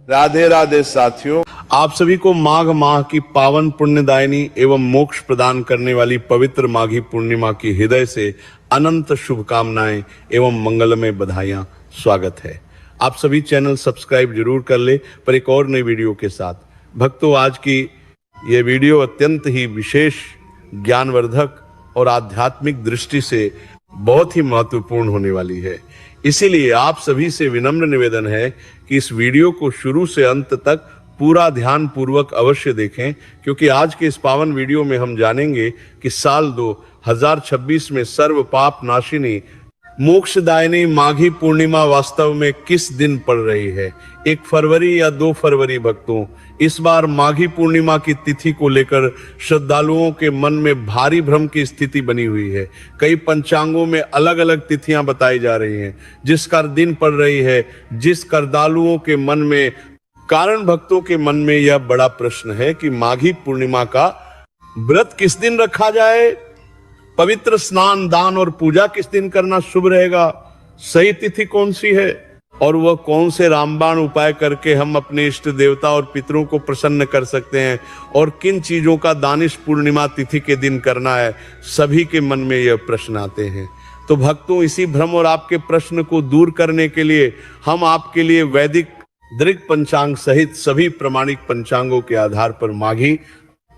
राधे राधे साथियों, आप सभी को माघ माह की पावन पुण्यदायिनी एवं मोक्ष प्रदान करने वाली पवित्र माघी पूर्णिमा की हृदय से अनंत शुभकामनाएं एवं मंगलमय बधाइयां। स्वागत है। आप सभी चैनल सब्सक्राइब जरूर कर ले पर एक और नई वीडियो के साथ। भक्तों, आज की यह वीडियो अत्यंत ही विशेष, ज्ञानवर्धक और आध्यात्मिक दृष्टि से बहुत ही महत्वपूर्ण होने वाली है। इसीलिए आप सभी से विनम्र निवेदन है कि इस वीडियो को शुरू से अंत तक पूरा ध्यान पूर्वक अवश्य देखें, क्योंकि आज के इस पावन वीडियो में हम जानेंगे कि साल 2026 में सर्व पाप नाशिनी मोक्षदायिनी माघी पूर्णिमा वास्तव में किस दिन पड़ रही है। 1 फरवरी या 2 फरवरी। भक्तों, इस बार माघी पूर्णिमा की तिथि को लेकर श्रद्धालुओं के मन में भारी भ्रम की स्थिति बनी हुई है। कई पंचांगों में अलग अलग तिथियां बताई जा रही हैं, जिस कर दिन पड़ रही है, जिस श्रद्धालुओं के मन में, कारण भक्तों के मन में यह बड़ा प्रश्न है कि माघी पूर्णिमा का व्रत किस दिन रखा जाए, पवित्र स्नान, दान और पूजा किस दिन करना शुभ रहेगा, सही तिथि कौन सी है और वह कौन से रामबाण उपाय करके हम अपने इष्ट देवता और पितरों को प्रसन्न कर सकते हैं, और किन चीजों का दानिश पूर्णिमा तिथि के दिन करना है। सभी के मन में यह प्रश्न आते हैं। तो भक्तों, इसी भ्रम और आपके प्रश्न को दूर करने के लिए हम आपके लिए वैदिक दृग पंचांग सहित सभी प्रमाणिक पंचांगों के आधार पर माघी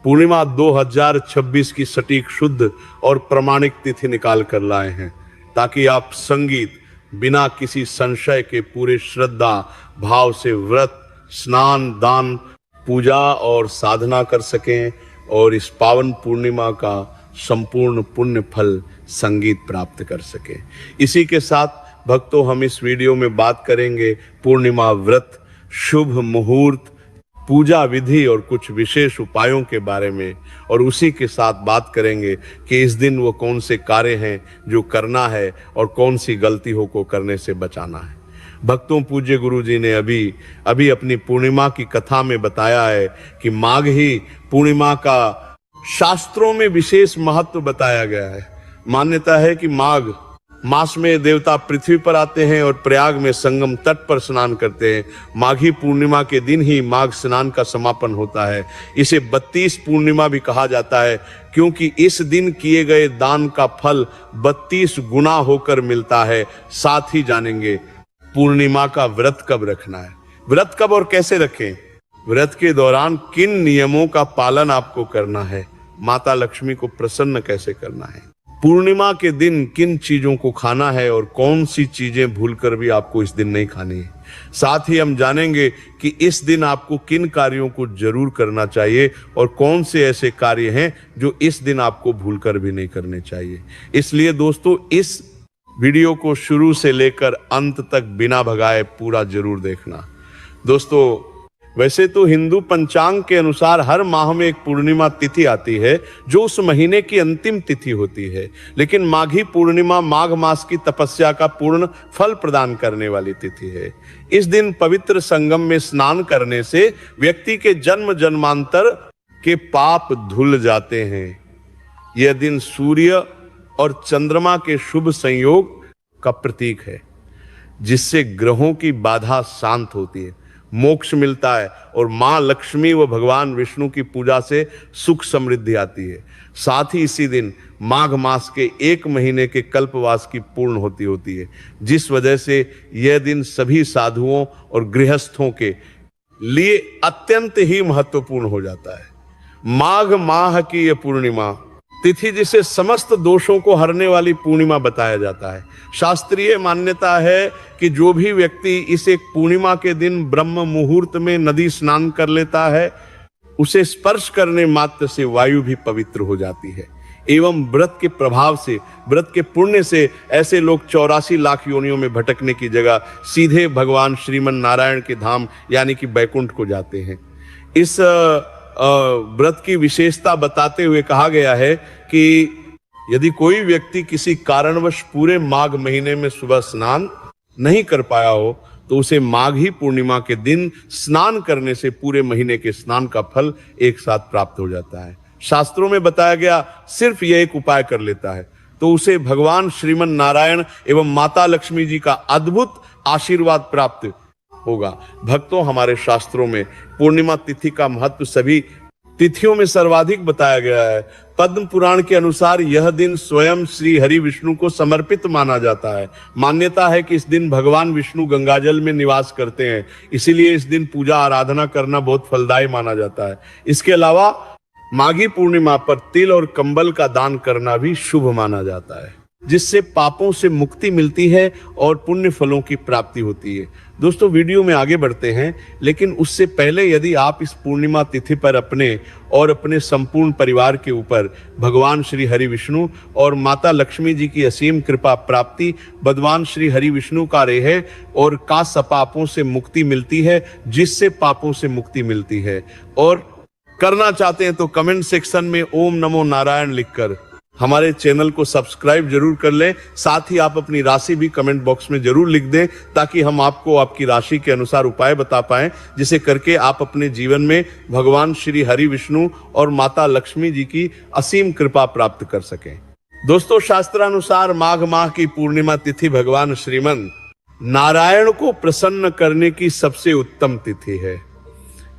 पूर्णिमा 2026 की सटीक, शुद्ध और प्रमाणिक तिथि निकाल कर लाए हैं, ताकि आप संगीत बिना किसी संशय के पूरे श्रद्धा भाव से व्रत, स्नान, दान, पूजा और साधना कर सकें और इस पावन पूर्णिमा का संपूर्ण पुण्य फल संगीत प्राप्त कर सकें। इसी के साथ भक्तों, हम इस वीडियो में बात करेंगे पूर्णिमा व्रत, शुभ मुहूर्त, पूजा विधि और कुछ विशेष उपायों के बारे में, और उसी के साथ बात करेंगे कि इस दिन वो कौन से कार्य हैं जो करना है और कौन सी गलतियों को करने से बचाना है। भक्तों, पूज्य गुरु जी ने अभी अपनी पूर्णिमा की कथा में बताया है कि माघ ही पूर्णिमा का शास्त्रों में विशेष महत्व बताया गया है। मान्यता है कि माघ मास में देवता पृथ्वी पर आते हैं और प्रयाग में संगम तट पर स्नान करते हैं। माघी पूर्णिमा के दिन ही माघ स्नान का समापन होता है। इसे 32 पूर्णिमा भी कहा जाता है, क्योंकि इस दिन किए गए दान का फल 32 गुना होकर मिलता है। साथ ही जानेंगे पूर्णिमा का व्रत कब रखना है, व्रत कब और कैसे रखें, व्रत के दौरान किन नियमों का पालन आपको करना है, माता लक्ष्मी को प्रसन्न कैसे करना है, पूर्णिमा के दिन किन चीजों को खाना है और कौन सी चीजें भूलकर भी आपको इस दिन नहीं खानी है। साथ ही हम जानेंगे कि इस दिन आपको किन कार्यों को जरूर करना चाहिए और कौन से ऐसे कार्य हैं जो इस दिन आपको भूलकर भी नहीं करने चाहिए। इसलिए दोस्तों, इस वीडियो को शुरू से लेकर अंत तक बिना भगाए पूरा जरूर देखना। दोस्तों, वैसे तो हिंदू पंचांग के अनुसार हर माह में एक पूर्णिमा तिथि आती है जो उस महीने की अंतिम तिथि होती है, लेकिन माघी पूर्णिमा माघ मास की तपस्या का पूर्ण फल प्रदान करने वाली तिथि है। इस दिन पवित्र संगम में स्नान करने से व्यक्ति के जन्म जन्मांतर के पाप धुल जाते हैं। यह दिन सूर्य और चंद्रमा के शुभ संयोग का प्रतीक है, जिससे ग्रहों की बाधा शांत होती है, मोक्ष मिलता है और मां लक्ष्मी व भगवान विष्णु की पूजा से सुख समृद्धि आती है। साथ ही इसी दिन माघ मास के 1 महीने के कल्पवास की पूर्ण होती है, जिस वजह से यह दिन सभी साधुओं और गृहस्थों के लिए अत्यंत ही महत्वपूर्ण हो जाता है। माघ माह की यह पूर्णिमा तिथि, जिसे समस्त दोषों को हरने वाली पूर्णिमा बताया जाता है। शास्त्रीय मान्यता है कि जो भी व्यक्ति इस एक पूर्णिमा के दिन ब्रह्म मुहूर्त में नदी स्नान कर लेता है, उसे स्पर्श करने मात्र से वायु भी पवित्र हो जाती है। एवं व्रत के प्रभाव से, व्रत के पुण्य से ऐसे लोग 84 लाख योनियों में भटकने की जगह सीधे भगवान श्रीमन नारायण के धाम यानी कि बैकुंठ को जाते हैं। इस व्रत की विशेषता बताते हुए कहा गया है कि यदि कोई व्यक्ति किसी कारणवश पूरे माघ महीने में सुबह स्नान नहीं कर पाया हो, तो उसे माघी पूर्णिमा के दिन स्नान करने से पूरे महीने के स्नान का फल एक साथ प्राप्त हो जाता है। शास्त्रों में बताया गया सिर्फ यह एक उपाय कर लेता है तो उसे भगवान श्रीमन नारायण एवं माता लक्ष्मी जी का अद्भुत आशीर्वाद प्राप्त होगा। भक्तों, हमारे शास्त्रों में पूर्णिमा तिथि का महत्व सभी तिथियों में सर्वाधिक बताया गया है। पद्म पुराण के अनुसार यह दिन स्वयं श्री हरि विष्णु को समर्पित माना जाता है। मान्यता है कि इस दिन भगवान विष्णु गंगाजल में निवास करते हैं, इसीलिए इस दिन पूजा आराधना करना बहुत फलदायी माना जाता है। इसके अलावा माघी पूर्णिमा पर तिल और कंबल का दान करना भी शुभ माना जाता है, जिससे पापों से मुक्ति मिलती है और पुण्य फलों की प्राप्ति होती है। दोस्तों, वीडियो में आगे बढ़ते हैं, लेकिन उससे पहले यदि आप इस पूर्णिमा तिथि पर अपने और अपने संपूर्ण परिवार के ऊपर भगवान श्री हरि विष्णु और माता लक्ष्मी जी की असीम कृपा प्राप्ति, भगवान श्री हरि विष्णु का रेह और का सपापों से मुक्ति मिलती है, जिससे पापों से मुक्ति मिलती है, और करना चाहते हैं तो कमेंट सेक्शन में ओम नमो नारायण लिखकर हमारे चैनल को सब्सक्राइब जरूर कर लें। साथ ही आप अपनी राशि भी कमेंट बॉक्स में जरूर लिख दें, ताकि हम आपको आपकी राशि के अनुसार उपाय बता पाएं, जिसे करके आप अपने जीवन में भगवान श्री हरि विष्णु और माता लक्ष्मी जी की असीम कृपा प्राप्त कर सकें। दोस्तों, शास्त्रानुसार माघ माह की पूर्णिमा तिथि भगवान श्रीमन नारायण को प्रसन्न करने की सबसे उत्तम तिथि है।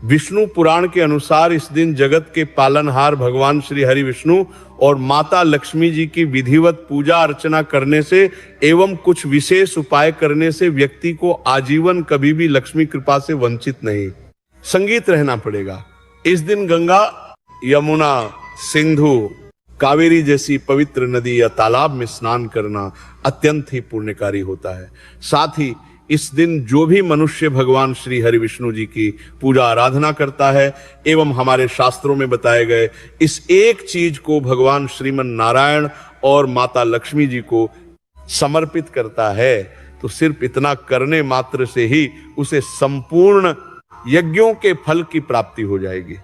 विष्णु पुराण के अनुसार इस दिन जगत के पालनहार भगवान श्री हरि विष्णु और माता लक्ष्मी जी की विधिवत पूजा अर्चना करने से एवं कुछ विशेष उपाय करने से व्यक्ति को आजीवन कभी भी लक्ष्मी कृपा से वंचित नहीं संगीत रहना पड़ेगा। इस दिन गंगा, यमुना, सिंधु, कावेरी जैसी पवित्र नदी या तालाब में स्नान करना अत्यंत ही पुण्यकारी होता है। साथ ही इस दिन जो भी मनुष्य भगवान श्री हरि विष्णु जी की पूजा आराधना करता है एवं हमारे शास्त्रों में बताए गए इस एक चीज को भगवान श्रीमन नारायण और माता लक्ष्मी जी को समर्पित करता है, तो सिर्फ इतना करने मात्र से ही उसे संपूर्ण यज्ञों के फल की प्राप्ति हो जाएगी।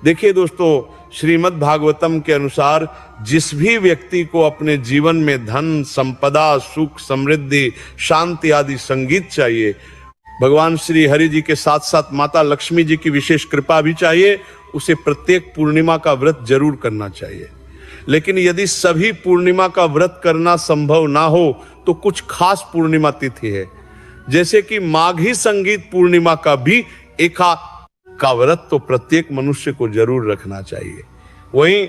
देखिए दोस्तों, श्रीमद् भागवतम के अनुसार जिस भी व्यक्ति को अपने जीवन में धन, संपदा, सुख, समृद्धि, शांति आदि संगीत चाहिए, भगवान श्री हरि जी के साथ साथ माता लक्ष्मी जी की विशेष कृपा भी चाहिए, उसे प्रत्येक पूर्णिमा का व्रत जरूर करना चाहिए। लेकिन यदि सभी पूर्णिमा का व्रत करना संभव ना हो तो कुछ खास पूर्णिमा तिथि है, जैसे कि माघी संगीत पूर्णिमा का भी एका का व्रत तो प्रत्येक मनुष्य को जरूर रखना चाहिए। वहीं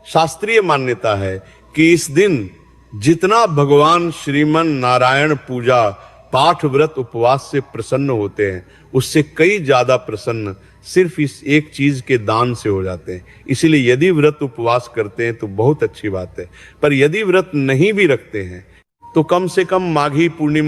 शास्त्रीय मान्यता है कि इस दिन जितना भगवान श्रीमन नारायण पूजा, पाठ, व्रत, उपवास से प्रसन्न होते हैं, उससे कई ज्यादा प्रसन्न सिर्फ इस एक चीज के दान से हो जाते हैं। इसीलिए यदि व्रत उपवास करते हैं तो बहुत अच्छी बात है, पर यदि व्रत नहीं भी रखते हैं तो कम से कम माघी पूर्णिमा